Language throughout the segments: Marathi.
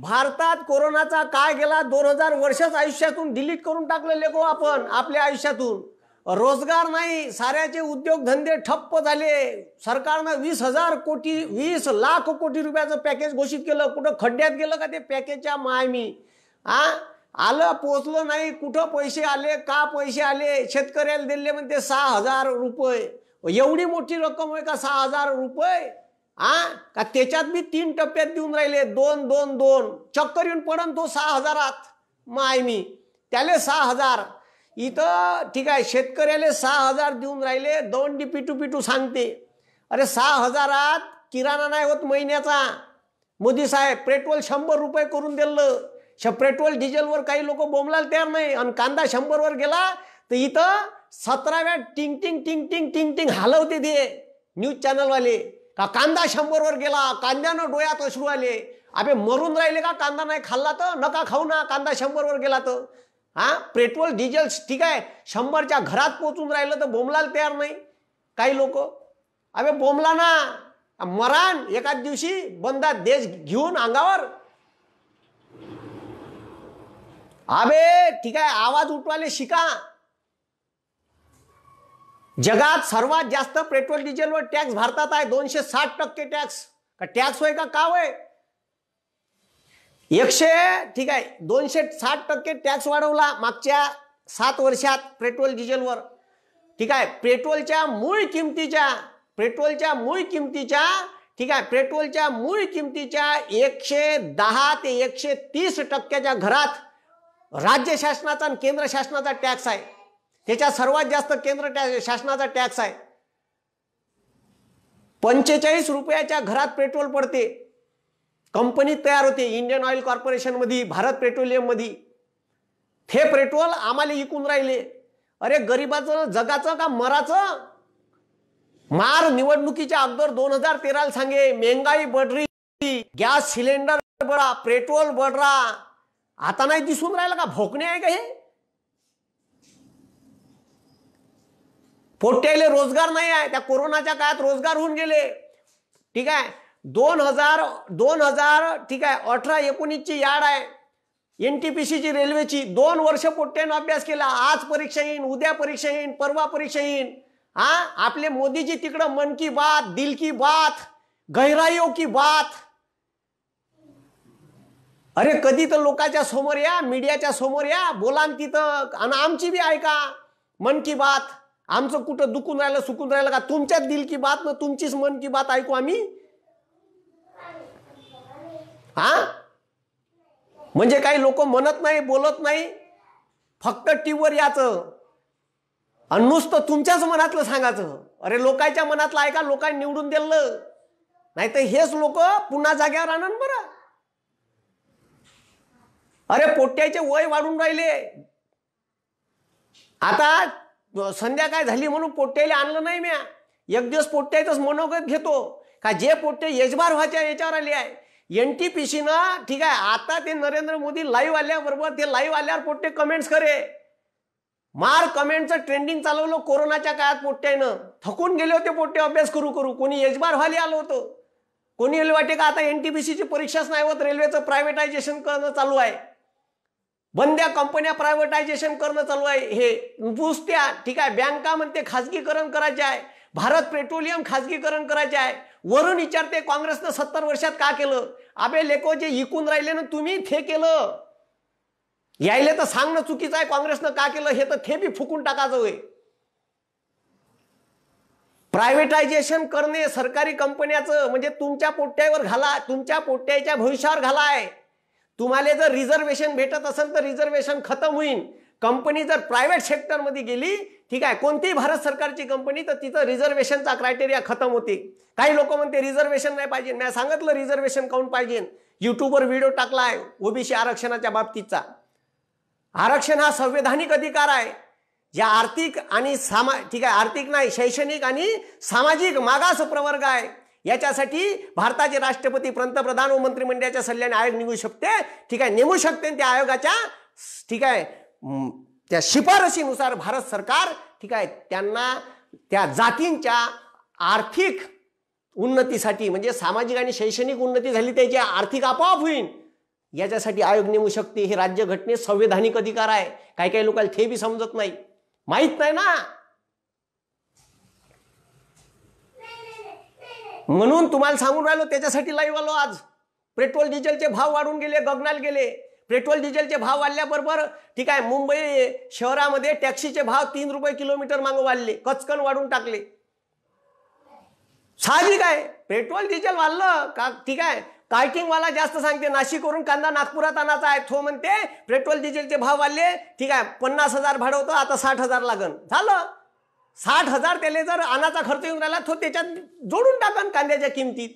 भारतात कोरोनाचा काय गेला 2000 वर्षच आयुष्यातून डिलीट करून टाकलं लेको आपण आपल्या आयुष्यातून. रोजगार नाही, साऱ्याचे उद्योगधंदे ठप्प झाले. सरकारनं 20,000 कोटी 20 लाख कोटी रुपयाचं पॅकेज घोषित केलं. कुठं खड्ड्यात गेलं का ते पॅकेजच्या मायमी? आलं पोचलं नाही. कुठं पैसे आले, का पैसे आले? शेतकऱ्याला दिले म्हणते 6,000 रुपये. एवढी मोठी रक्कम होय का 6,000 रुपये? का त्याच्यात बी 3 टप्प्यात देऊन राहिले, 2-2-2. चक्कर येऊन पडन तो 6,000त मायमी. त्याले 6,000 इथं ठीक आहे. शेतकऱ्याला 6,000 देऊन राहिले. दौंडी पिटू सांगते. अरे 6,000त किराणा नाही होत महिन्याचा. मोदी साहेब पेट्रोल 100 रुपये करून दिलं. पेट्रोल डिझेलवर काही लोक बोंबलायला तयार नाही. आणि कांदा 100 वर गेला तर इथं 17व्या टिंग टिंग हलवते ते न्यूज चॅनलवाले. का कांदा 100 वर गेला, कांद्यानं डोळ्यात अश्रू आले. अबे मरून राहिले का? कांदा नाही खाल्ला तर नका खाऊ ना. कांदा 100 वर गेला तर पेट्रोल डिझेल ठीक आहे 100च्या घरात पोहोचून राहिलं तर बोंबलायला तयार नाही काही लोक. अबे बोंबला ना, मरान एकाच दिवशी बंदा देश घेऊन अंगावर. अबे ठीक आहे आवाज उठवाले शिका. जगात सर्वात जास्त पेट्रोल डिझेलवर टॅक्स भारतात आहे. 260% टॅक्स. का टॅक्स होय का होय? 260% टॅक्स वाढवला मागच्या 7 वर्षात पेट्रोल डिझेलवर. ठीक आहे. पेट्रोलच्या मूळ किमतीच्या ठीक आहे पेट्रोलच्या मूळ किमतीच्या 110 ते 130% घरात राज्य शासनाचा आणि केंद्र शासनाचा टॅक्स आहे. त्याच्या सर्वात जास्त केंद्र शासनाचा टॅक्स आहे. 45 रुपयाच्या घरात पेट्रोल पडते. कंपनी तयार होते इंडियन ऑइल कॉर्पोरेशन मध्ये, भारत पेट्रोलियम मध्ये. हे पेट्रोल आम्हाला विकून राहिले. अरे गरीबाचं जगाचं का मराचं? मार निवडणुकीच्या अगोदर 2013 सांगे महंगाई बढ़ रही, गॅस सिलेंडर बढ़ा, पेट्रोल बढ़ रहा. आता नाही दिसून राहिलं का? भोकणे आहे का हे? पोट्याले रोजगार नाही आहे. त्या कोरोनाच्या काळात रोजगार होऊन गेले. ठीक आहे. 2000 ठीक आहे 18-19ची याड आहे NTPCची रेल्वेची. 2 वर्ष पोट्ट्यानं अभ्यास केला. आज परीक्षा येईन, उद्या परीक्षा येईन, परवा परीक्षा येईन. आपले मोदीजी तिकडं मन की बात, दिल की बात, गहराईयों की बात. अरे कधी तर लोकांच्या समोर या, मीडियाच्या समोर या, बोला तिथं. आणि आमची बी ऐका मन की बात. आमचं कुठं दुखून राहिलं सुकून राहिलं का? तुमच्याच दिल की बात ना तुमचीच मन की बात ऐकू आम्ही. म्हणजे काही लोक म्हणत नाही, बोलत नाही, फक्त टीव्हीवर याचं आणि नुसतं तुमच्याच मनातलं सांगायचं. अरे लोकांच्या मनातलं ऐका, लोकांनी निवडून दिलं. नाही तर हेच लोक पुन्हा जाग्यावर आणन बरं. अरे पोट्ट्याचे वय वाढून राहिले. आता संध्याकाळ झाली म्हणून पोट्ट्याला आणलं नाही. म्या एक दिवस पोट्ट्याचंच मनोगत घेतो का जे पोट्टे यजमार व्हायच्या याच्यावर आले आहे. NTPC ना ठीक आहे. आता ते नरेंद्र मोदी लाईव्ह आल्याबरोबर ते लाईव्ह आल्यावर पोट्टे कमेंट्स करे. मार कमेंटचं ट्रेंडिंग चालवलं कोरोनाच्या काळात पोट्ट्यानं. थकून गेले होते पोट्टे अभ्यास करू. कोणी यजमार व्हायला आलं होतं. कोणी वाटे का आता NTPCची परीक्षाच नाही होत, रेल्वेचं प्रायव्हेटायझेशन करणं चालू आहे. बंद्या कंपन्या प्रायव्हेटायझेशन करणं चालू आहे. हे नुसत्या ठीक आहे बँका म्हणते खाजगीकरण करायचे आहे, भारत पेट्रोलियम खाजगीकरण करायचे आहे. वरून विचारते काँग्रेसनं 70 वर्षात का केलं? अबे लेको जे इकून राहिले ना तुम्ही ते केलं. यायले तर सांगणं चुकीचं आहे काँग्रेसनं का केलं हे, तर ते बी फुकून टाकायचं होय. प्रायव्हेटायझेशन करणे सरकारी कंपन्याचं म्हणजे तुमच्या पोट्ट्यावर घाला, तुमच्या पोट्ट्याच्या भविष्यावर घालाय. तुम्हाला जर रिझर्वेशन भेटत असेल तर रिझर्वेशन खतम होईल. कंपनी जर प्रायव्हेट सेक्टर मध्ये गेली ठीक आहे कोणतीही भारत सरकारची कंपनी तर तिथं रिझर्वेशनचा क्रायटेरिया खतम होते. काही लोक म्हणते रिझर्वेशन नाही पाहिजे. मी सांगितलं रिझर्वेशन काऊन पाहिजे. युट्यूबवर व्हिडिओ टाकलाय ओबीसी आरक्षणाच्या बाबतीतचा. आरक्षण हा संवैधानिक अधिकार आहे. ज्या आर्थिक आणि ठीक आहे आर्थिक नाही शैक्षणिक आणि सामाजिक मागास प्रवर्ग आहे याच्यासाठी भारताचे राष्ट्रपती, पंतप्रधान व मंत्रिमंडळाच्या सल्ल्याने आयोग नेमू शकते. ठीक आहे नेमू शकते. त्या आयोगाच्या ठीक आहे त्या शिफारशीनुसार भारत सरकार ठीक आहे त्यांना त्या जातींच्या आर्थिक उन्नतीसाठी म्हणजे सामाजिक आणि शैक्षणिक उन्नती झाली त्याची आर्थिक आपोआप होईल याच्यासाठी आयोग नेमू शकते. हे राज्यघटनेत संवैधानिक अधिकार आहे. काही काही लोकांना ते बी समजत नाही, माहित नाही ना. म्हणून तुम्हाला सांगून राहिलो, त्याच्यासाठी लाईव्ह आलो आज. पेट्रोल डिझेलचे भाव वाढून गेले, गगनाला गेले. पेट्रोल डिझेलचे भाव वाढल्याबरोबर ठीक आहे, मुंबई शहरामध्ये टॅक्सीचे भाव 3 रुपये किलोमीटर मागे वाढले, कचकन वाढून टाकले. साहजिक आहे, पेट्रोल डिझेल वाढलं का ठीक आहे. कार्टिंगवाला जास्त सांगते, नाशिकवरून कांदा नागपुरात आणायचा आहे, तो म्हणते पेट्रोल डिझेलचे भाव वाढले, ठीक आहे 50,000 भाडं होतं, आता 60,000 लागन. झालं 60,000. त्याला जर आणाचा खर्च येऊन राहिला, तो त्याच्यात जोडून टाकन कांद्याच्या किमतीत.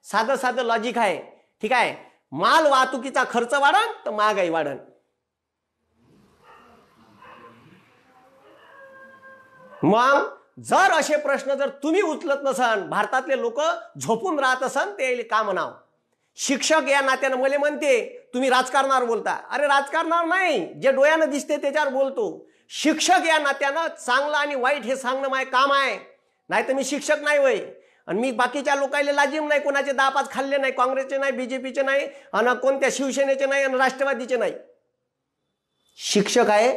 साधं साधं लॉजिक आहे. ठीक आहे, माल वाहतुकीचा खर्च वाढन तर महागाई वाढन. मग जर असे प्रश्न जर तुम्ही उचलत नसन, भारतातले लोक झोपून राहत असन, ते का म्हणाव. शिक्षक या नात्यानं मला म्हणते तुम्ही राजकारणावर बोलता. अरे राजकारणावर नाही, जे डोळ्यानं दिसते त्याच्यावर बोलतो. शिक्षक या नात्यानं चांगलं आणि वाईट हे सांगणं माझे काम आहे. नाही तर मी शिक्षक नाही होय. आणि मी बाकीच्या लोकांना लाजीम नाही, कोणाचे 10-5 खाल्ले नाही, काँग्रेसचे नाही, बीजेपीचे नाही, आणि कोणत्या शिवसेनेचे नाही, आणि राष्ट्रवादीचे नाही. शिक्षक आहे,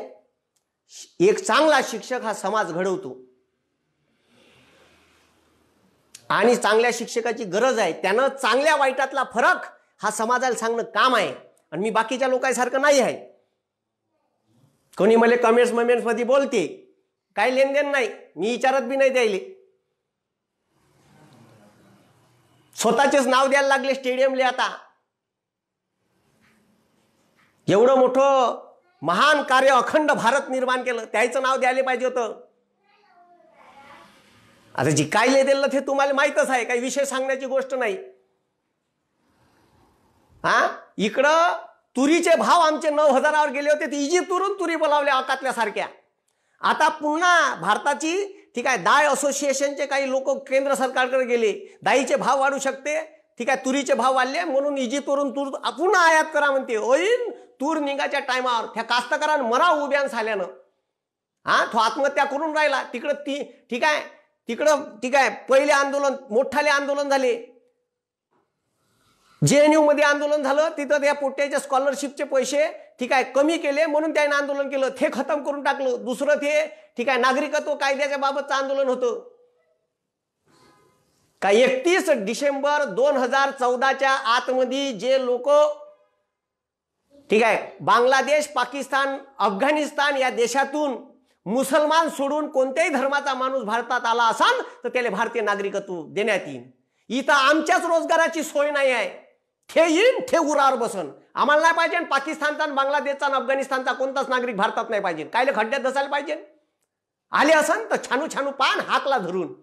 एक चांगला शिक्षक हा समाज घडवतो. आणि चांगल्या शिक्षकाची गरज आहे. त्यानं चांगल्या वाईटातला फरक हा समाजाला सांगणं काम आहे. आणि मी बाकीच्या लोकांसारखं नाही आहे. कोणी मला कमेंट्स मध्ये बोलते, काही लेनदेन नाही, मी विचारत बी नाही द्यायले. स्वतःचेच नाव द्यायला लागले स्टेडियमले. आता एवढं मोठं महान कार्य अखंड भारत निर्माण केलं, त्याचं नाव द्यायला पाहिजे होतं. आता जी काय दिलं ते तुम्हाला माहीतच आहे, काही विषय सांगण्याची गोष्ट नाही. इकडं तुरीचे भाव आमचे 9,000वर गेले होते, ते इजिप्तवरून तुरी बोलावल्या अकातल्यासारख्या. आता पुन्हा भारताची ठीक आहे डाळ असोसिएशनचे काही लोक केंद्र सरकारकडे गेले, डाळीचे भाव वाढू शकते, ठीक आहे तुरीचे भाव वाढले म्हणून इजिप्तवरून तूर पुन्हा आयात करा म्हणते. होईन तूर निघाच्या टायमावर त्या कास्तकारांना मरा उभ्यान झाल्यानं तो आत्महत्या करून राहिला. तिकडं ठीक आहे पहिले आंदोलन, मोठाले आंदोलन झाले, JNU मध्ये आंदोलन झालं. तिथं त्या पोट्याच्या स्कॉलरशिपचे पैसे ठीक आहे कमी केले म्हणून त्याने आंदोलन केलं, ते खतम करून टाकलं. दुसरं ते ठीक आहे नागरिकत्व कायद्याच्या बाबतचं आंदोलन होतं. का 31 डिसेंबर 2014च्या आतमध्ये जे लोक ठीक आहे बांगलादेश, पाकिस्तान, अफगाणिस्तान या देशातून मुसलमान सोडून कोणत्याही धर्माचा माणूस भारतात आला असाल तर त्याला भारतीय नागरिकत्व देण्यात येईल. इथं आमच्याच रोजगाराची सोय नाही आहे. ते येईन ते उरावर बसन. आम्हाला नाही पाहिजे पाकिस्तानचा, बांगलादेशचा, अफगाणिस्तानचा कोणताच नागरिक भारतात नाही पाहिजे. कायले खड्ड्यात बसायला पाहिजे. आले असन तर छानू छानू पान हातला धरून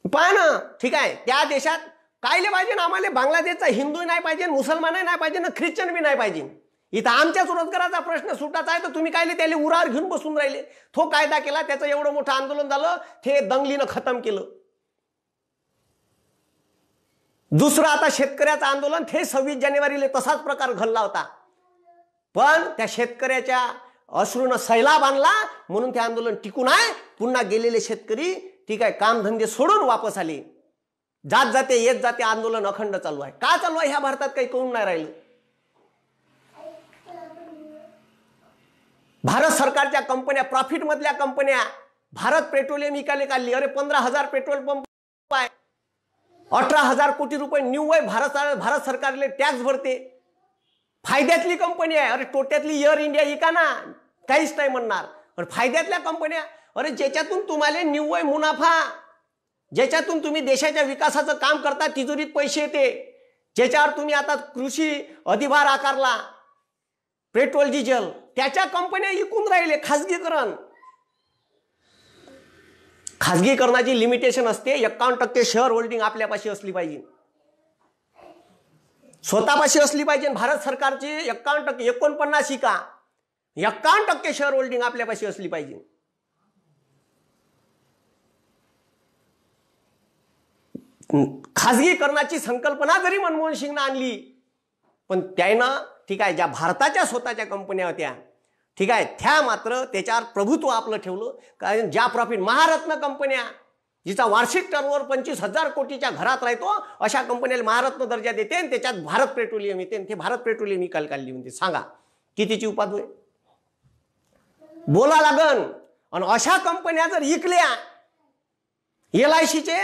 पान. ठीक आहे त्या देशात कायले पाहिजे. आम्हाला बांगलादेशचा हिंदू नाही पाहिजे, मुसलमानही नाही पाहिजे, ना ख्रिश्चन बी नाही पाहिजे. इथं आमच्याच रोजगाराचा प्रश्न सुटायचा आहे तर तुम्ही कायले त्याला उरावर घेऊन बसून राहिले. तो कायदा केला, त्याचं एवढं मोठं आंदोलन झालं, ते दंगलीनं खतम केलं. दुसरं आता शेतकऱ्याचं आंदोलन, ते 26 जानेवारीला तसाच प्रकार घडला होता. पण त्या शेतकऱ्याच्या अश्रूनं सैलाब आणला म्हणून ते आंदोलन टिकून आहे. पुन्हा गेलेले शेतकरी ठीक आहे कामधंदे सोडून वापस आले. जात जाते येत जाते आंदोलन अखंड चालू आहे. का चालू आहे ह्या भारतात काही कळून नाही राहिलं. भारत सरकारच्या कंपन्या, प्रॉफिट मधल्या कंपन्या भारत पेट्रोलियम विकायला काढली. अरे 15,000 पेट्रोल पंप आहे, 18,000 कोटी रुपये निव्वळ भारत सरकारले टॅक्स भरते. फायद्यातली कंपनी आहे. अरे तोट्यातली एअर इंडिया इका ना, काहीच नाही म्हणणार. पण फायद्यातल्या कंपन्या, अरे ज्याच्यातून तुम्हाला निव्वळ मुनाफा, ज्याच्यातून तुम्ही देशाच्या विकासाचं काम करता, तिजोरीत पैसे येते, ज्याच्यावर तुम्ही आता कृषी अधिभार आकारला, पेट्रोल डिझेल, त्याच्या कंपन्या विकून राहिले. खाजगीकरण, खाजगीकरणाची लिमिटेशन असते. 51% शेअर होल्डिंग आपल्यापाशी असली पाहिजे, स्वतःपाशी असली पाहिजे. भारत सरकारची 51%, 49 का 51% शेअर होल्डिंग आपल्यापाशी असली पाहिजे. खाजगीकरणाची संकल्पना जरी मनमोहन सिंगनं आणली, पण त्यानं ठीक आहे ज्या भारताच्या स्वतःच्या कंपन्या होत्या ठीक आहे त्या मात्र त्याच्यावर प्रभुत्व आपलं ठेवलं. कारण ज्या प्रॉफिट, महारत्न कंपन्या जिचा वार्षिक टर्नओव्हर 25,000 कोटीच्या घरात राहतो अशा कंपनीला महारत्न दर्जा देते आणि त्याच्यात भारत पेट्रोलियम येते आणि ते भारत पेट्रोलियम निकाल काढली म्हणते. सांगा कितीची उपाध होय? बोला लागन. आणि अशा कंपन्या जर इकल्या, LICचे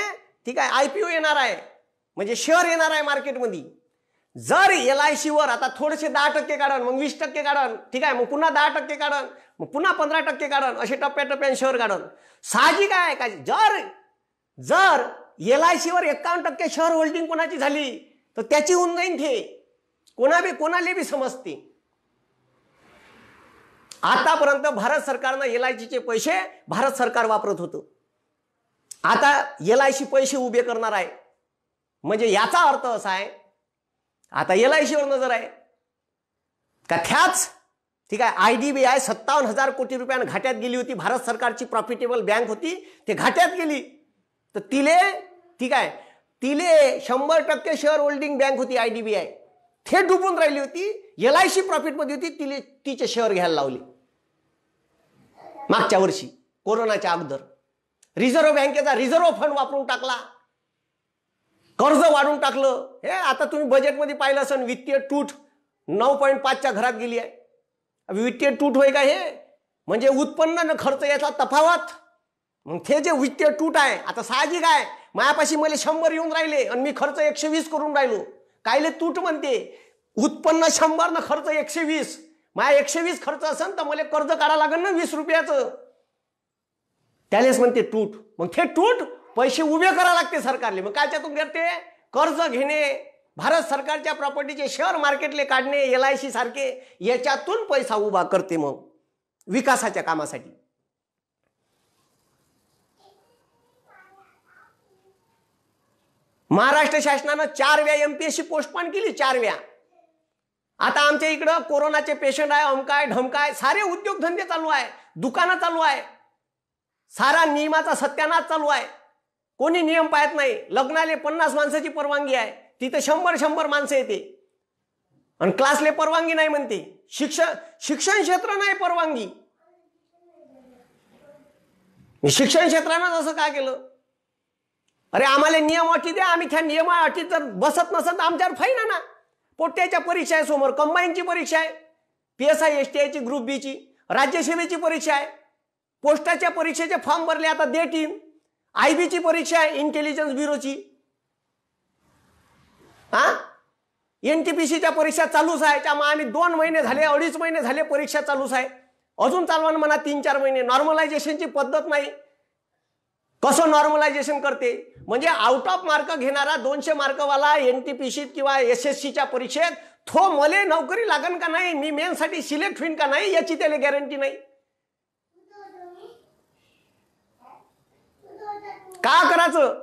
ठीक आहे IPO येणार आहे, म्हणजे शेअर येणार आहे मार्केटमध्ये. जर LICवर आता थोडेसे 10% काढन, मग 20% काढन, ठीक आहे, मग पुन्हा 10% काढन, मग पुन्हा 15% काढन, असे टप्प्याटप्प्याने शेअर काढन. साहजिक आहे का जर LICवर 51% शेअर होल्डिंग कोणाची झाली तर त्याची होऊन जाईन. ते कोणाला बी समजते. आतापर्यंत भारत सरकारनं LICचे पैसे भारत सरकार वापरत होतं. आता LIC पैसे उभे करणार आहे, म्हणजे याचा अर्थ असा आहे आता LICवर नजर आहे का. त्याच ठीक आहे IDBI 57,000 कोटी रुपयानं घाट्यात गेली होती. भारत सरकारची प्रॉफिटेबल बँक होती, ते घाट्यात गेली. तर तिले ठीक आहे 100% शेअर होल्डिंग बँक होती IDBI, ते डुबून राहिली होती. LIC प्रॉफिटमध्ये होती, तिचे शेअर घ्यायला लावले मागच्या वर्षी कोरोनाच्या अगोदर. रिझर्व्ह बँकेचा रिझर्व्ह फंड वापरून टाकला, कर्ज वाढून टाकलं. हे आता तुम्ही बजेटमध्ये पाहिलं असेल, वित्तीय तूट 9.5च्या घरात गेली आहे. वित्तीय तूट होय का हे? म्हणजे उत्पन्न न खर्च याचा तफावत. मग ते जे वित्तीय तूट आहे, आता साहजिक आहे मायापाशी मला 100 येऊन राहिले आणि मी खर्च 120 करून राहिलो. कायले तूट म्हणते? उत्पन्न 100 न खर्च 120. माया 120 खर्च असेल तर मला कर्ज काढा लागेल ना 20 रुपयाचं, त्यालेच म्हणते तूट. मग ते तूट पैसे उभे करा लागते सरकारले. मग कायच्यातून करते? कर्ज घेणे, भारत सरकारच्या प्रॉपर्टीचे शेअर मार्केटले काढणे, LIC सारखे याच्यातून पैसा उभा करते मग विकासाच्या कामासाठी. महाराष्ट्र शासनानं 4 वेळा MPSC पोस्टपोन केली, 4 वेळा. आता आमच्या इकडं कोरोनाचे पेशंट आहे, अमकाय ढमकाय, सारे उद्योगधंदे चालू आहे, दुकानं चालू आहे, सारा नियमाचा सत्यानाश चालू आहे. कोणी नियम पाळत नाही. लग्नाले 50 माणसाची परवानगी आहे, तिथे 100 माणसं येते. आणि क्लासले परवानगी नाही म्हणते. शिक्षण क्षेत्र नाही परवानगी. शिक्षण क्षेत्रानं असं काय केलं? अरे आम्हाला नियम अटी द्या, आम्ही त्या नियमा अटीत जर बसत नसेल तर आमच्यावर फाईन आहे ना. पोट्याच्या परीक्षा आहे समोर, कंबाईनची परीक्षा आहे, PSI STIची ग्रुप B ची, राज्यसेवेची परीक्षा आहे, पोस्टाच्या परीक्षेचे फॉर्म भरले आता डेट येईल, IB ची परीक्षा आहे, इंटेलिजन्स ब्युरोची, NTPCच्या परीक्षा चालूच आहे. त्यामुळे आम्ही 2 महिने झाले, 2.5 महिने झाले परीक्षा चालूच आहे. अजून चालवान म्हणा 3-4 महिने. नॉर्मलायझेशनची पद्धत नाही. कसं नॉर्मलायझेशन करते? म्हणजे आउट ऑफ मार्क घेणारा 200 मार्कवाला NTPC किंवा SSCच्या परीक्षेत तो मले नोकरी लागन का नाही, मी मेनसाठी सिलेक्ट होईन का नाही याची त्याला गॅरंटी नाही. का करायचं?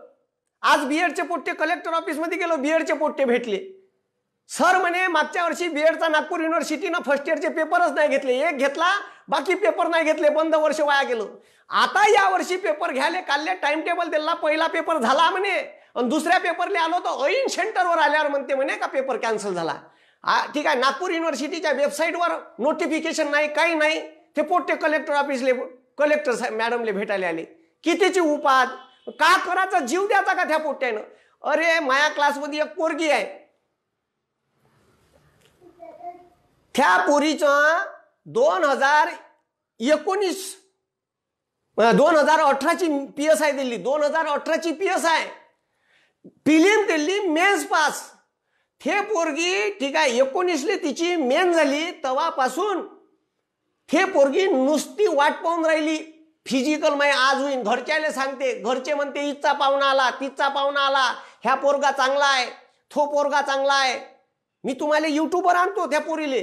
आज BEdचे पोट्टे कलेक्टर ऑफिस मध्ये गेलो, BEdचे पोट्टे भेटले. सर म्हणे मागच्या वर्षी BEdचा नागपूर युनिव्हर्सिटीनं फर्स्ट इयरचे पेपरच नाही घेतले, एक घेतला बाकी पेपर नाही घेतले, बंद वर्ष वाया गेलो. आता या वर्षी पेपर घ्यायला काढले, टाइम टेबल दिला, पहिला पेपर झाला म्हणे आणि दुसऱ्या पेपरले आलो तर ऐन सेंटरवर आल्यावर म्हणते म्हणे का पेपर कॅन्सल झाला. ठीक आहे, नागपूर युनिव्हर्सिटीच्या वेबसाईटवर नोटिफिकेशन नाही, काही नाही. ते पोट्टे कलेक्टर ऑफिसले कलेक्टर मॅडमले भेटायला आले. कितीची उपाद? का करायचा? जीव द्यायचा का त्या पोट्ट्यानं? अरे माया क्लासमध्ये एक पोरगी आहे, त्या पोरीचं 2018ची PSI दिली, 2018ची PSI प्रिलिम दिली, मेन्स पास. थे पोरगी ठीक आहे 19ले तिची मेन झाली, तेव्हापासून थे पोरगी नुसती वाट पाहून राहिली. फिजिकल माय आज होईन, घरच्याले सांगते, घरचे म्हणते इथचा पाहुणा आला, तिथचा पाहुणा आला, ह्या पोरगा चांगला आहे, तो पोरगा चांगला आहे. मी तुम्हाला युट्यूबवर आणतो, त्या पोरीले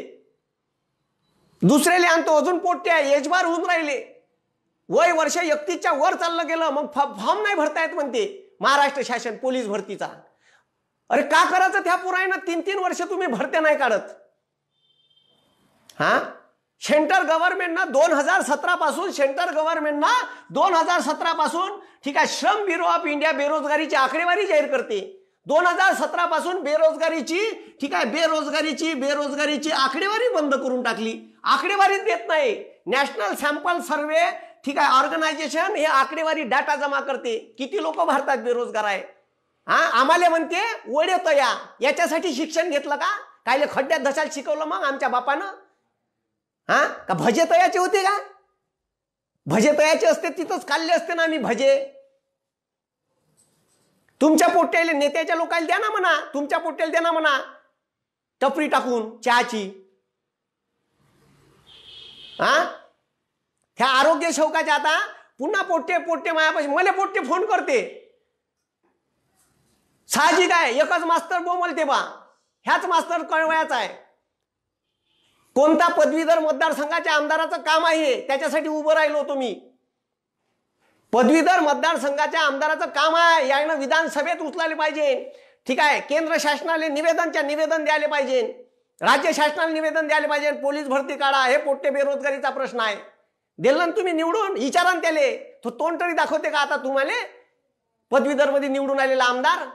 दुसऱ्याले आणतो, अजून पोट्टे आहे, एजबार होऊन राहिले, वय वर्ष 31च्या वर चाललं गेलं, मग फॉर्म नाही भरता येत म्हणते महाराष्ट्र शासन पोलीस भरतीचा. अरे का करायचं? त्या पोरांना 3-3 वर्ष तुम्ही भरते नाही काढत. सेंट्रल गव्हर्नमेंटनं 2017 पासून ठीक आहे श्रम ब्युरो ऑफ इंडिया बेरोजगारीची आकडेवारी जाहीर करते. 2017 पासून बेरोजगारीची ठीक आहे बेरोजगारीची आकडेवारी बंद करून टाकली. आकडेवारी देत नाही. नॅशनल सॅम्पल सर्वे ठीक आहे ऑर्गनायझेशन हे आकडेवारी डाटा जमा करते, किती लोक भारतात बेरोजगार आहे. आम्हाला म्हणते वडे तया, याच्यासाठी शिक्षण घेतलं का? कायले खड्ड्यात धसायला शिकवलं मग आमच्या बापानं? का भजे तयाचे होते का? भजे तयाचे असते तिथंच खाल्ले असते ना आम्ही भजे. तुमच्या पोट्याला नेत्याच्या लोकांना द्या ना म्हणा, तुमच्या पोट्याला द्या ना म्हणा टपरी टाकून चहाची. त्या आरोग्य सेवकाच्या आता पुन्हा पोट्टे मायापाशी मला पोट्टे फोन करते. साहजिक आहे, एकच मास्तर बोंबलते बा, ह्याच मास्तर कळवायचा आहे. कोणता पदवीधर मतदारसंघाच्या आमदाराचं काम आहे त्याच्यासाठी उभं राहिलो तुम्ही. पदवीधर मतदारसंघाच्या आमदाराचं काम आहे, यानं विधानसभेत उचलायला पाहिजे. ठीक आहे, केंद्र शासनाला निवेदन द्यायला पाहिजे, राज्य शासनाला निवेदन द्यायला पाहिजे, पोलीस भरती काढा. हे पोट्टे बेरोजगारीचा प्रश्न आहे. दिलं ना तुम्ही निवडून, विचारा ना त्याले, तो तोंड तरी दाखवते का आता तुम्हाला? पदवीधर मध्ये निवडून आलेला आमदार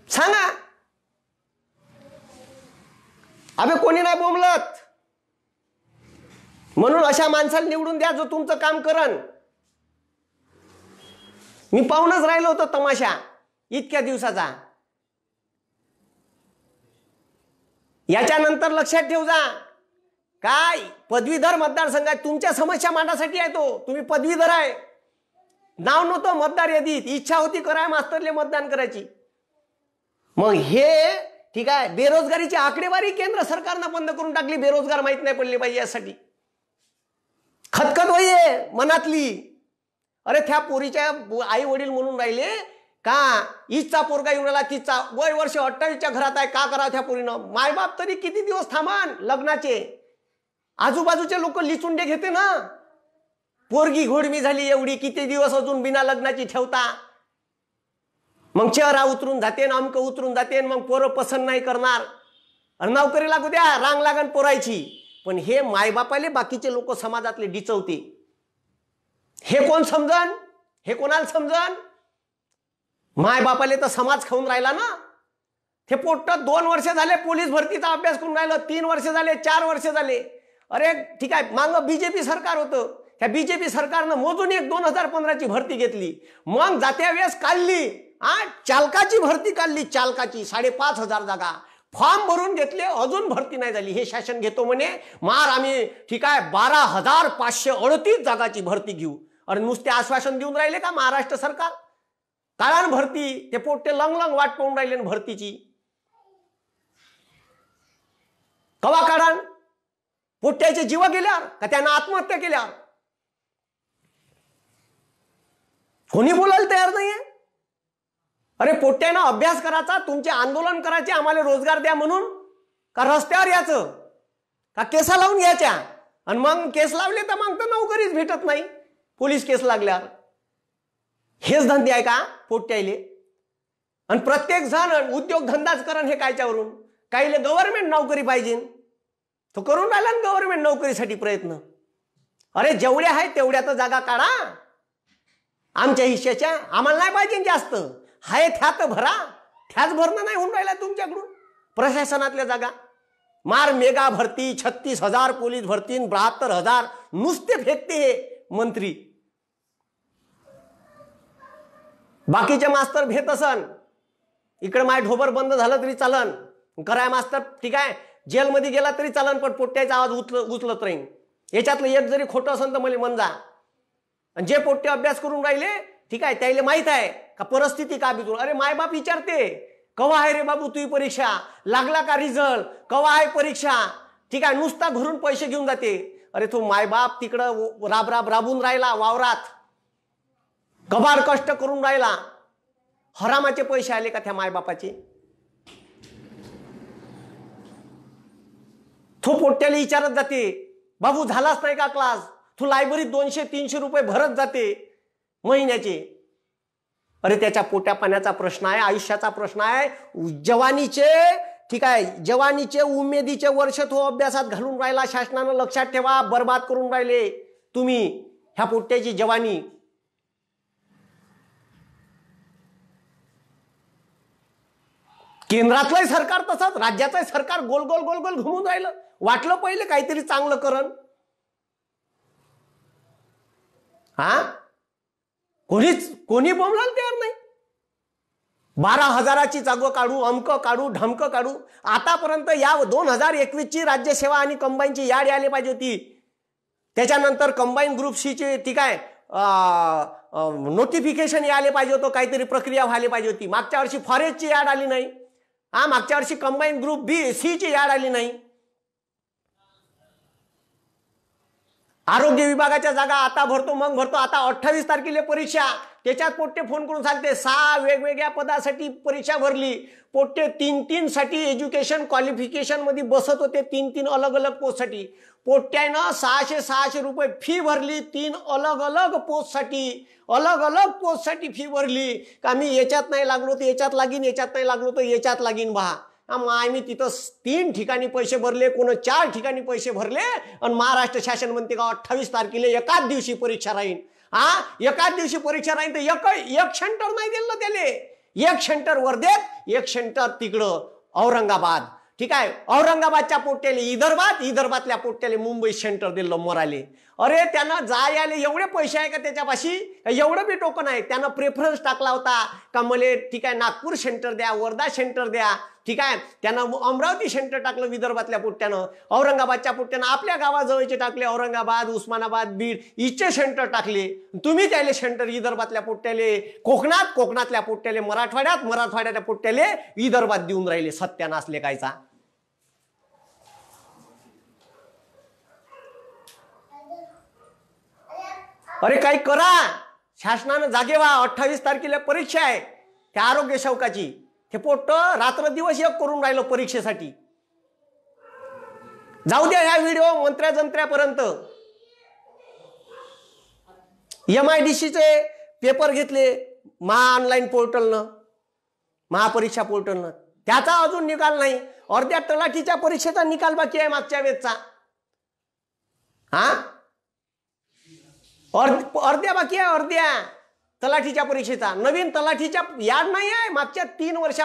सांगा. अबे कोणी नाही बोंबलत. म्हणून अशा माणसाला निवडून द्या जो तुमचं काम करन. मी पाहूनच राहिलो होतो तमाशा इतक्या दिवसाचा. याच्यानंतर लक्षात ठेव जा, काय पदवीधर मतदारसंघात तुमच्या समस्या मांडण्यासाठी आहे तो. तुम्ही पदवीधर आहे, नाव नव्हतं मतदार यादीत, इच्छा होती कराय मास्तरले मतदान करायची. मग हे ठीक आहे, बेरोजगारीची आकडेवारी केंद्र सरकारनं बंद करून टाकली. बेरोजगार माहित नाही पडले पाहिजे यासाठी. खतखत होईये मनातली. अरे त्या पोरीच्या आई वडील म्हणून राहिले का हिचा पोरगा येऊन राहिला, तिचा वय वर्ष 28च्या घरात आहे, का करावं त्या पोरीनं? मायबाप तरी किती दिवस थांबान लग्नाचे? आजूबाजूचे लोक लिचुंडे घेते ना. पोरगी घोडमी झाली एवढी, किती दिवस अजून बिना लग्नाची ठेवता? मग चेहरा उतरून जाते, अमक उतरून जाते, मग पोरं पसंत नाही करणार. नोकरी लागू द्या, रांग लागन पोरायची. पण हे मायबापाले बाकीचे लोक समाजातले डिचवते. हे कोण समजन? हे कोणाला समजन? मायबापाले तर समाज खाऊन राहिला ना. ते पोट्ट 2 वर्ष झाले पोलीस भरतीचा अभ्यास करून राहिलं, 3 वर्ष झाले, 4 वर्ष झाले. अरे ठीक आहे, माग बीजेपी सरकार होतं, त्या बीजेपी सरकारनं मोजून एक 2015ची भरती घेतली. मग जात्या वेळेस काढली चालकाची भरती काढली, चालकाची 5,500 जागा फॉर्म भरून घेतले, अजून भरती नाही झाली. हे शासन घेतो म्हणे मार, आम्ही ठीक आहे 12,538 जागाची भरती घेऊ. अरे नुसते आश्वासन देऊन राहिले का महाराष्ट्र सरकार? काळान भरती, ते पोट्टे लंग वाट पाहून राहिले भरतीची. कवा काढान? पोट्ट्याचे जीव गेल्यावर का त्यांना आत्महत्या केल्यावर? कोणी बोलायला तयार नाहीये. अरे पोट्ट्यानं अभ्यास करायचा, तुमचे आंदोलन करायचे, आम्हाला रोजगार द्या म्हणून, का रस्त्यावर यायचं, का केसा लावून घ्यायच्या? आणि मग केस लावले तर मग तर नोकरीच भेटत नाही पोलीस केस लागल्यावर. हेच धंदे आहे का पोट्ट्याले? आणि प्रत्येक जण उद्योगधंदाच करण हे कायच्यावरून? काहीले गव्हर्नमेंट नोकरी पाहिजे, तो करून राहिला ना गव्हर्नमेंट नोकरीसाठी प्रयत्न. अरे जेवढ्या आहे तेवढ्या तर जागा काढा आमच्या हिश्श्याच्या. आम्हाला नाही पाहिजे जास्त, हाय त्यात भरा. त्याच भरणं नाही होऊन राहिला तुमच्याकडून. प्रशासनातल्या जागा मार मेगा भरती, 36,000 पोलीस भरती, 72,000 नुसते फेकते हे मंत्री. बाकीचे मास्तर भेट असन, इकडे माय ढोबर बंद झालं तरी चालन, कराय मास्तर ठीक आहे जेलमध्ये गेला तरी चालन, पण पोट्ट्याचा आवाज उचलत राहीन. याच्यातलं एक जरी खोटं असेल तर मला म्हणजा. आणि जे पोट्टे अभ्यास करून राहिले ठीक आहे त्याला माहित आहे का परिस्थिती का बितून. अरे मायबाप विचारते कवा आहे रे बाबू तुझी परीक्षा, लागला का रिझल्ट, कवा आहे परीक्षा, ठीक आहे नुसता घरून पैसे घेऊन जाते. अरे तो मायबाप तिकडं राबून राहिला वावरात, कबाड कष्ट करून राहिला, हरामाचे पैसे आले का त्या मायबापाचे? तो पोट्ट्याला विचारत जाते बाबू झालाच नाही का क्लास, तू लायब्ररीत 200-300 रुपये भरत जाते महिन्याचे. अरे त्याच्या पोट्या पाण्याचा प्रश्न आहे, आयुष्याचा प्रश्न आहे, जवानीचे ठीक आहे जवानीचे उमेदीचे वर्ष तो अभ्यासात घालून राहिला. शासनानं लक्षात ठेवा, बर्बाद करून राहिले तुम्ही ह्या पोट्ट्याची जवानी. केंद्रातलं सरकार तसंच, राज्याचं सरकार गोल गोल गोल गोल घुमून राहिलं. वाटलं पहिले काहीतरी चांगलं करण, हा, कोणी बोंबलायला तयार नाही. 12,000ची जागो काढू, अमक काढू, ढमक काढू. आतापर्यंत या 2021ची राज्यसेवा आणि कंबाईनची याड आली पाहिजे होती. त्याच्यानंतर कंबाईन ग्रुप सीची ती काय नोटिफिकेशन आले पाहिजे होतं, काहीतरी प्रक्रिया व्हायला पाहिजे होती. मागच्या वर्षी फॉरेस्टची याड आली नाही. हा, मागच्या वर्षी कंबाईन ग्रुप बी सीची याड आली नाही. आरोग्य विभागाच्या जागा आता भरतो मग भरतो. आता 28 तारखेला परीक्षा. त्याच्यात पोट्टे फोन करून सांगते 6 वेगवेगळ्या पदासाठी परीक्षा भरली. पोट्टे 3 साठी एज्युकेशन क्वालिफिकेशन मध्ये बसत होते. 3 अलग अलग पोस्टसाठी. पोट्ट्यानं 600 रुपये फी भरली. 3 अलग अलग पोस्टसाठी फी भरली. का मी याच्यात नाही लागलो तर याच्यात लागीन, याच्यात नाही लागलो तर याच्यात लागीन बा. आम्ही तिथं 3 ठिकाणी पैसे भरले, कोण 4 ठिकाणी पैसे भरले. आणि महाराष्ट्र शासन म्हणते का 28 तारखेला एकाच दिवशी परीक्षा राहील. हा, एकाच दिवशी परीक्षा राहील तर एक सेंटर नाही दिलं ना त्याले. एक सेंटर वर्धेत, एक सेंटर तिकडं औरंगाबाद. ठीक आहे, औरंगाबादच्या पोट्ट्याले विदर्भातल्या पोट्ट्याले मुंबई सेंटर दिलं मोराले. अरे त्यानं जायले एवढे पैसे आहे का त्याच्यापाशी? एवढं बी टोकन आहे. त्यानं प्रेफरन्स टाकला होता का मले ठीक आहे नागपूर सेंटर द्या, वर्धा सेंटर द्या. ठीक आहे, त्यानं अमरावती सेंटर टाकलं विदर्भातल्या पोट्ट्यानं. औरंगाबादच्या पोट्ट्यानं आपल्या गावाजवळचे टाकले. औरंगाबाद, उस्मानाबाद, बीड इचे सेंटर टाकले. तुम्ही त्याले सेंटर विदर्भातल्या पोट्ट्याले कोकणातल्या पोट्ट्याले मराठवाड्यातल्या पोट्ट्याले विदर्भात देऊन राहिले. सत्यानाश लेकायचा. अरे काही करा, शासनानं जागे व्हा. 28 तारखेला परीक्षा आहे त्या आरोग्य सेवकाची. हे पोट्ट रात्र दिवस एक करून राहिलं परीक्षेसाठी. जाऊ द्या ह्या व्हिडिओ मंत्र्यापर्यंत. MIDCचे पेपर घेतले ऑनलाईन पोर्टलनं, महापरीक्षा पोर्टलनं. त्याचा अजून निकाल नाही. अर्ध्या तलाठीच्या परीक्षेचा निकाल बाकी आहे मागच्या वेळेचा. हा, अर्ध्या बाकी आहे, अर्ध्या तलाठीच्या परीक्षेचा. नवीन तलाठीच्या याड नाही आहे मागच्या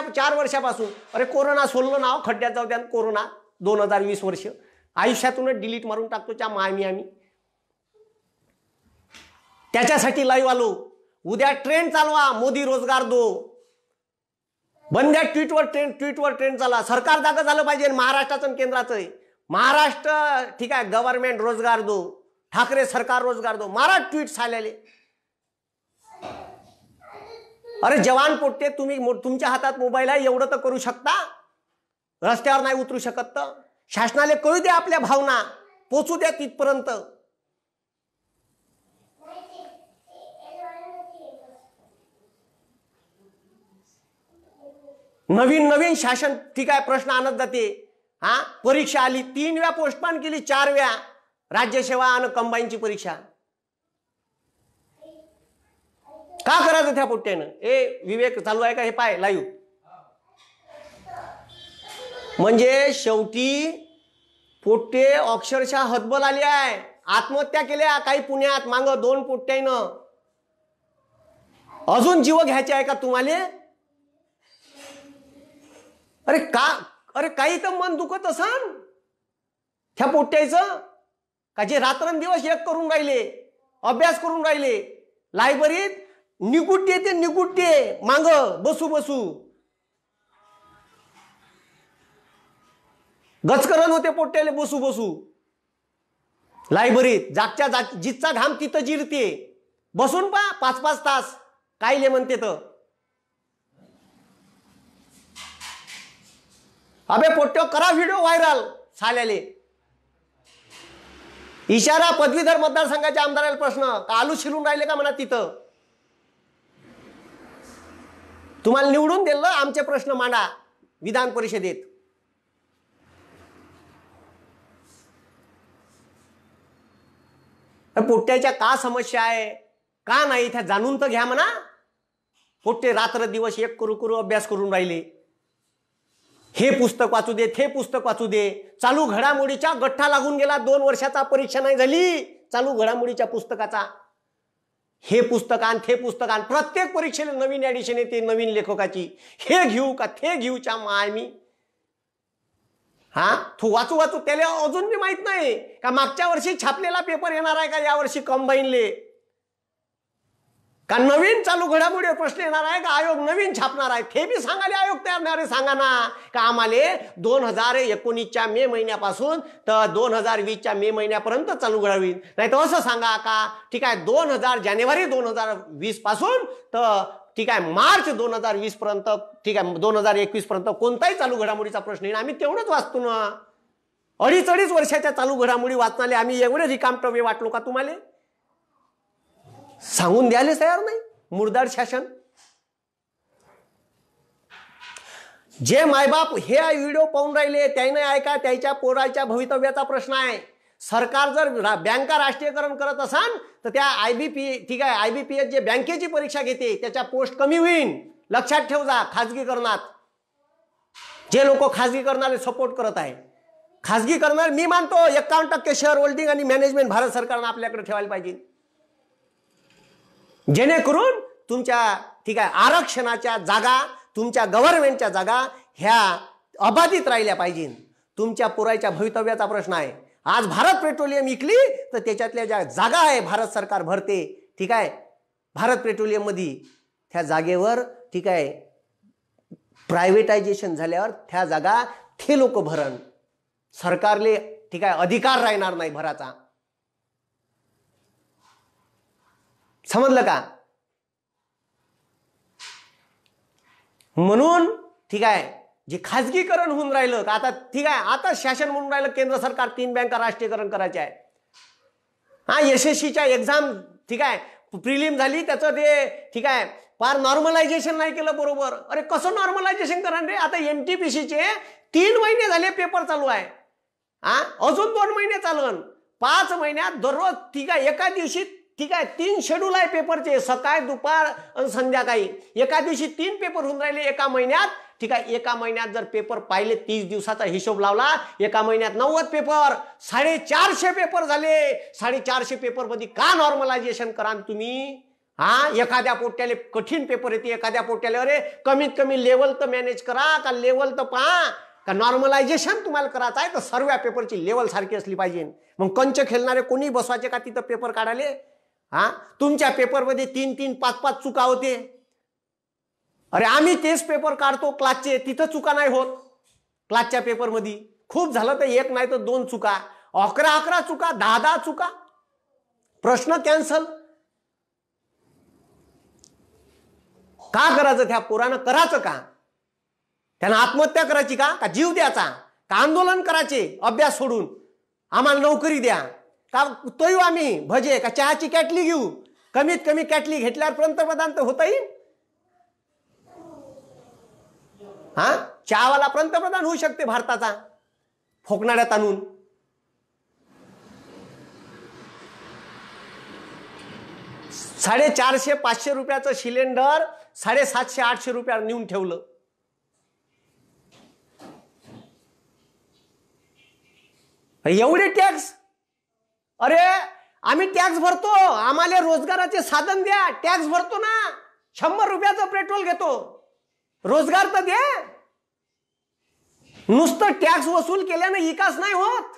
4 वर्षापासून. अरे कोरोना सोडलं नाव खड्ड्यात जाऊ द्या. कोरोना 2020 वर्ष आयुष्यातूनच डिलीट मारून टाकतो च्या आम्ही. त्याच्यासाठी लाईव्ह आलो. उद्या ट्रेंड चालवा, मोदी रोजगार दो. बंद्या ट्विटवर ट्रेंड चालवा. सरकार जागा झालं पाहिजे महाराष्ट्राचं आणि केंद्राचं. महाराष्ट्र ठीक आहे गव्हर्नमेंट रोजगार दो, ठाकरे सरकार रोजगार दो. मारा ट्विट साल्याले. अरे जवान पोट्टे, तुम्ही तुमच्या हातात मोबाईल आहे, एवढं तर करू शकता. रस्त्यावर नाही उतरू शकत तर शासनाला कळू द्या, आपल्या भावना पोचू द्या तिथपर्यंत. नवीन शासन ठीक आहे प्रश्न आणत जाते. हा, परीक्षा आली 3 वेळा पोस्टपोन केली, 4 वेळा राज्यसेवा आणि कंबाईनची परीक्षा. का करायचं त्या पोट्ट्यानं? विवेक चालू आहे का हे पाय लाईव्ह. म्हणजे शेवटी पोट्टे अक्षरशः हतबल आले आहे. आत्महत्या केल्या काही पुण्यात मांग 2 पोट्ट्यानं. अजून जीव घ्यायचे आहे का तुम्हाला? अरे काही तर मन दुखत असन त्या पोट्ट्याचं का जे रात्रंदिवस एक करून राहिले, अभ्यास करून राहिले. लायब्ररीत निगुट्टे मांग बसू गचकरण होते पोट्ट्याले बसू लायब्ररीत. जिथचा घाम तिथं जिरते. बसून पा 5-5 तास कायले म्हणते तर. अबे पोट्ट्यो करा व्हिडिओ व्हायरल साल्याले. इशारा पदवीधर मतदारसंघाच्या आमदाराला प्रश्न, का आलू शिरून राहिले का म्हणा तिथं. तुम्हाला निवडून दिलं, आमचे प्रश्न मांडा विधान परिषदेत. पोट्ट्याच्या का समस्या आहे का नाही त्या जाणून तर घ्या म्हणा. पोट्टे रात्र दिवस एक करू अभ्यास करून राहिले. हे पुस्तक वाचू दे, ते पुस्तक वाचू दे. चालू घडामोडीच्या गठ्ठा लागून गेला. 2 वर्षाचा परीक्षा नाही झाली चालू घडामोडीच्या पुस्तकाचा. हे पुस्तक आण, ते पुस्तक आण. प्रत्येक परीक्षेला नवीन ऍडिशन येते नवीन लेखकाची. हे घेऊ का ते घेऊच्या मी. हा, तू वाचू त्याला अजून बी माहित नाही का मागच्या वर्षी छापलेला पेपर येणार आहे का या वर्षी कंबाईनले. का नवीन चालू घडामोडीवर प्रश्न येणार आहे का आयोग नवीन छापणार आहे हे बी सांगायला आयोग तयार नाही. सांगा ना का आम्हाला 2019च्या मे महिन्यापासून तर 2020च्या मे महिन्यापर्यंत चालू घडावी, नाही तर असं सांगा का ठीक आहे जानेवारी 2020 पासून तर ठीक आहे मार्च 2020 पर्यंत ठीक आहे 2021 पर्यंत कोणताही चालू घडामोडीचा प्रश्न येईल. आम्ही तेवढंच वाचतो ना. अडीच वर्षाच्या चालू घडामोडी वाचनाले आम्ही एवढे रिकामटवे वाटलो का तुम्हाला? सांगून द्यायला तयार नाही. मुर्दार शासन. जे मायबाप हे व्हिडिओ पाहून राहिले त्याने ऐका, त्याच्या पोराच्या भवितव्याचा प्रश्न आहे. सरकार जर बँका राष्ट्रीयकरण करत असाल तर त्या आयबीपी ठीक आहे आयबीपीएस जे बँकेची परीक्षा घेते त्याच्या पोस्ट कमी होईल. लक्षात ठेव जा. खाजगीकरणात जे लोक खाजगीकरणाला सपोर्ट करत आहे, खाजगीकरणाला मी मानतो 51% शेअर होल्डिंग आणि मॅनेजमेंट भारत सरकारनं आपल्याकडे ठेवायला पाहिजे, जेणेकरून तुमच्या ठीक आहे आरक्षणाच्या जागा तुमच्या गव्हर्नमेंटच्या जागा ह्या अबाधित राहिल्या पाहिजे. तुमच्या पुरायच्या भवितव्याचा प्रश्न आहे. आज भारत पेट्रोलियम विकली तर त्याच्यातल्या ज्या जागा आहे भारत सरकार भरते ठीक आहे भारत पेट्रोलियम मध्ये, त्या जागेवर ठीक आहे प्रायव्हेटायझेशन झाल्यावर त्या जागा ते लोक भरण. सरकारले ठीक आहे अधिकार राहणार नाही भराचा. समजलं का? म्हणून ठीक आहे जे खाजगीकरण होऊन राहिलं का आता ठीक आहे आता शासन म्हणून राहिलं केंद्र सरकार 3 बँका राष्ट्रीयकरण करायचे आहे. हा एसएससीच्या एक्झाम ठीक आहे प्रिलिम झाली त्याचं ते ठीक आहे फार नॉर्मलायझेशन नाही केलं बरोबर. अरे कसं नॉर्मलायझेशन करा रे? आता एनटीपीसीचे 3 महिने झाले पेपर चालू आहे. अजून 2 महिने चालन. 5 महिन्यात दररोज ठीक आहे एका दिवशी ठीक आहे 3 शेड्यूल आहे पेपरचे, सकाळ दुपार आणि संध्याकाळी. एका दिवशी 3 पेपर होऊन राहिले एका महिन्यात. ठीक आहे एका महिन्यात जर पेपर पाहिले 30 दिवसाचा हिशोब लावला एका महिन्यात 90 पेपर 450 पेपर झाले. 450 पेपर मध्ये का नॉर्मलायझेशन करा तुम्ही? एखाद्या पोट्याले कठीण पेपर येते, एखाद्या पोट्याले अरे कमीत कमी लेवल तर मॅनेज करा का लेवल तर पहा का नॉर्मलायझेशन तुम्हाला करायचं आहे तर सर्व पेपरची लेवल सारखी असली पाहिजे. मग कंच खेळणारे कोणी बसवायचे का तिथं पेपर काढाले? तुमच्या पेपरमध्ये 3-3, 5-5 चुका होते. अरे आम्ही तेच पेपर काढतो क्लासचे, तिथं चुका नाही होत. क्लासच्या पेपरमध्ये खूप झालं तर 1 नाही तर 2 चुका, 11 चुका, 10 चुका. प्रश्न कॅन्सल. का करायचं? त्या पोरानं करायचं का? त्यानं आत्महत्या करायची का जीव द्यायचा का आंदोलन करायचे अभ्यास सोडून आम्हाला नोकरी द्या का तोय आम्ही भजे का चहाची कॅटली घेऊ? कमीत कमी कॅटली घेतल्यावर पंतप्रधान तर होता येईल. चहावाला पंतप्रधान होऊ शकते भारताचा फोकनाड्यात आणून. ₹450-500 रुपयाचं सिलेंडर 750-800 रुपयावर नेऊन ठेवलं. एवढे टॅक्स? अरे आम्ही टॅक्स भरतो, आम्हाला रोजगाराचे साधन द्या. टॅक्स भरतो ना, 100 रुपयाचं पेट्रोल घेतो, रोजगार तर द्या. नुसतं टॅक्स वसूल केल्यानं विकास नाही होत.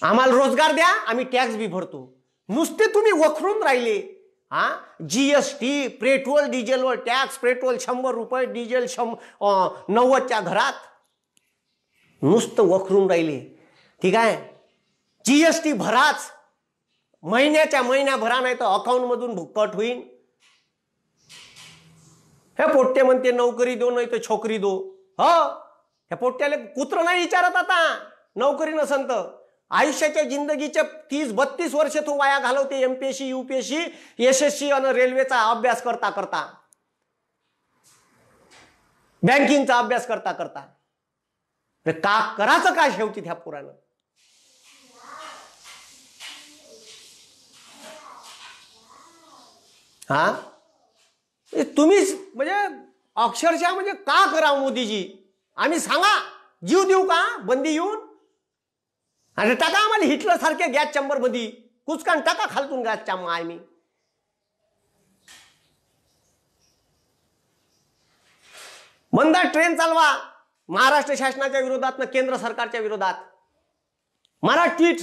आम्हाला रोजगार द्या, आम्ही टॅक्स बी भरतो. नुसते तुम्ही वखरून राहिले. जीएसटी पेट्रोल डिझेलवर टॅक्स, पेट्रोल 100 रुपये, डिझेल 90च्या घरात. नुसतं वखरून राहिले. ठीक आहे जीएसटी भराच, महिन्याच्या महिन्या भरा, नाही तर अकाउंट मधून कट होईल. हे पोट्टे म्हणते नोकरी दो नाही तर छोकरी दो. हो ह्या पोट्ट्याला कुत्र नाही विचारत आता नोकरी नसन तर. आयुष्याच्या जिंदगीचे 30-32 वर्ष तो वाया घालवते एमपीएससी, यूपीएससी, एसएससी आणि रेल्वेचा अभ्यास करता करता, बँकिंगचा अभ्यास करता करता. का करायचं काय शेवटी त्या पुरानं? तुम्हीच म्हणजे अक्षरशः म्हणजे का करा मोदीजी? आम्ही सांगा जीव देऊ का बंदी येऊन? आणि टाका आम्हाला हिटलर सारख्या गॅस चॅम्बर मध्ये कुचकान टाका खालतून गॅस चॅम्बर. आम्ही मंदार ट्रेन चालवा महाराष्ट्र शासनाच्या विरोधात, केंद्र सरकारच्या विरोधात. मारा ट्वीट,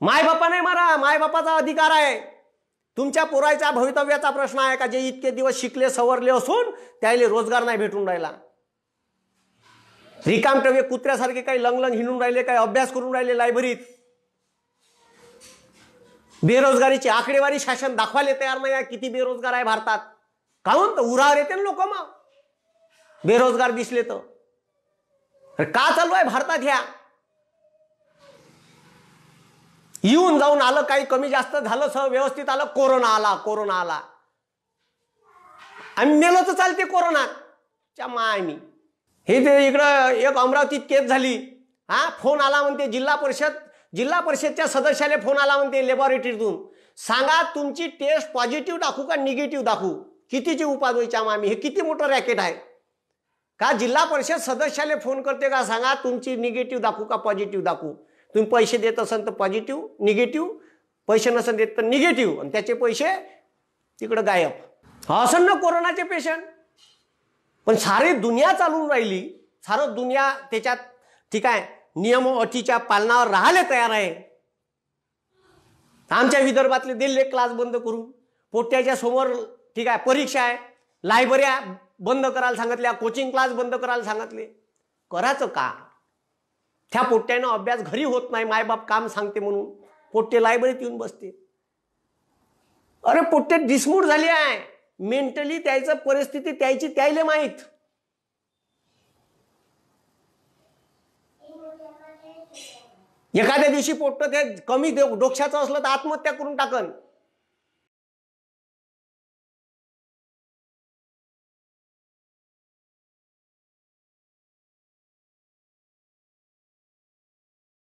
मायबापाने मारा, मायबापाचा अधिकार आहे. तुमच्या पोराच्या भवितव्याचा प्रश्न आहे का, जे इतके दिवस शिकले सवरले असून त्याला रोजगार नाही भेटून राहिला. रिकामटवे कुत्र्यासारखे काही लंगलंग हिंडून राहिले, काही अभ्यास करून राहिले लायब्ररीत. बेरोजगारीची आकडेवारी शासन दाखवायला तयार नाही. किती बेरोजगार आहे भारतात. काहून तर उरावर येते ना लोक. मग बेरोजगार दिसले तर का चालू आहे भारतात ह्या. येऊन जाऊन आलं, काही कमी जास्त झालं, सह व्यवस्थित आलं. कोरोना आला. आम्ही मेलो तर चालते कोरोनाच्या मायनी. हे ते इकडं एक अमरावतीत केस झाली. फोन आला म्हणते जिल्हा परिषदच्या सदस्याला फोन आला म्हणते लॅबोरेटरीतून. सांगा तुमची टेस्ट पॉझिटिव्ह दाखवू का निगेटिव्ह दाखवू. कितीची उपादोयच्या मामी. हे किती मोठं रॅकेट आहे का. जिल्हा परिषद सदस्याला फोन करते का, सांगा तुमची निगेटिव्ह दाखवू का पॉझिटिव्ह दाखवू. तुम्ही पैसे देत असाल तर पॉझिटिव्ह, निगेटिव्ह. पैसे नसेल देत तर निगेटिव्ह. आणि त्याचे पैसे तिकडं गायब. असं ना कोरोनाचे पेशंट. पण सारी दुनिया चालून राहिली. सारं दुनिया त्याच्यात ठीक आहे नियम अटीच्या पालनावर राहायला तयार आहे. आमच्या विदर्भातले दिल्ली क्लास बंद करून, पोट्याच्या समोर ठीक आहे परीक्षा आहे, लायब्रऱ्या बंद करायला सांगितल्या, कोचिंग क्लास बंद करायला सांगितले. करायचं का. त्या पोट्ट्यानं अभ्यास घरी होत नाही, मायबाप काम सांगते म्हणून पोट्टे लायब्ररीत येऊन बसते. अरे पोट्टे डिसमूड झाली आहे मेंटली. त्याचं परिस्थिती त्याची त्याला माहीत. एखाद्या दिवशी पोट्ट ते कमी डोक्याचं असलं तर आत्महत्या करून टाकन.